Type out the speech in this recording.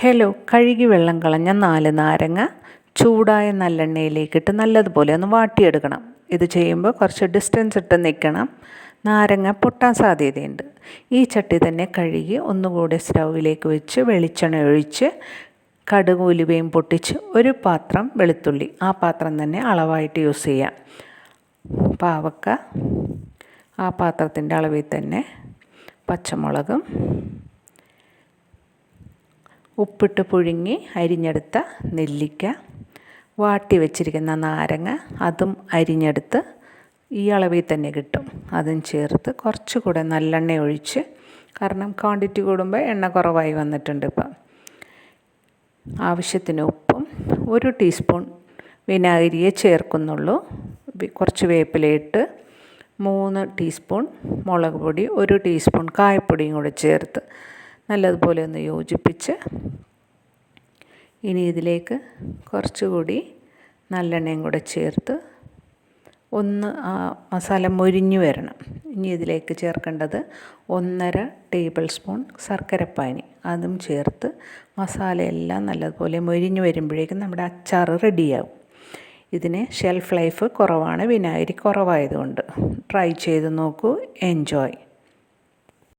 Hello, കഴുകി വെള്ളം കളഞ്ഞ 4 നാരങ്ങ ചൂടായ നല്ലെണ്ണയിലേക്കിട്ട് നല്ലതുപോലെ ഒന്ന് വാട്ടിയെടുക്കണം. ഇത് ചെയ്യുമ്പോൾ കുറച്ച് ഡിസ്റ്റൻസ് ഇട്ട് നിൽക്കണം. നാരങ്ങ പൊട്ടാൻ സാധ്യതയുണ്ട്. ഈ ചട്ടി തന്നെ കഴുകി ഒന്നുകൂടെ സ്റ്റൗവിലേക്ക് വെച്ച് വെളിച്ചെണ്ണ ഒഴിച്ച് കടുക് ഉലുവയും പൊട്ടിച്ച് ഒരു പാത്രം വെളുത്തുള്ളി, ആ പാത്രം തന്നെ അളവായിട്ട് യൂസ് ചെയ്യാം. പാവക്ക ആ പാത്രത്തിൻ്റെ അളവിൽ തന്നെ, പച്ചമുളകും ഉപ്പിട്ട് പുഴുങ്ങി അരിഞ്ഞെടുത്ത നെല്ലിക്ക, വാട്ടി വെച്ചിരിക്കുന്ന നാരങ്ങ അതും അരിഞ്ഞെടുത്ത് ഈ അളവിൽ തന്നെ കിട്ടും. അതും ചേർത്ത് കുറച്ചുകൂടെ നല്ലെണ്ണ ഒഴിച്ച്, കാരണം ക്വാണ്ടിറ്റി കൂടുമ്പോൾ എണ്ണ കുറവായി വന്നിട്ടുണ്ട് ഇപ്പം. ആവശ്യത്തിന് ഉപ്പും 1 ടീസ്പൂൺ വിനാഗിരിയെ ചേർക്കുന്നുള്ളൂ. കുറച്ച് വേപ്പിലയിട്ട് 3 ടീസ്പൂൺ മുളക് പൊടി, 1 ടീസ്പൂൺ കായപ്പൊടിയും കൂടെ ചേർത്ത് നല്ലതുപോലെ ഒന്ന് യോജിപ്പിച്ച്, ഇനി ഇതിലേക്ക് കുറച്ചുകൂടി നല്ലെണ്ണയും കൂടെ ചേർത്ത് ഒന്ന് മസാല മൊരിഞ്ഞു വരണം. ഇനി ഇതിലേക്ക് ചേർക്കേണ്ടത് 1.5 ടേബിൾ സ്പൂൺ ശർക്കരപ്പാനി, അതും ചേർത്ത് മസാലയെല്ലാം നല്ലതുപോലെ മൊരിഞ്ഞു വരുമ്പോഴേക്കും നമ്മുടെ അച്ചാർ റെഡിയാവും. ഇതിന് ഷെൽഫ് ലൈഫ് കുറവാണ്, വിനാഗിരി കുറവായതുകൊണ്ട്. ട്രൈ ചെയ്ത് നോക്കൂ. എൻജോയ്.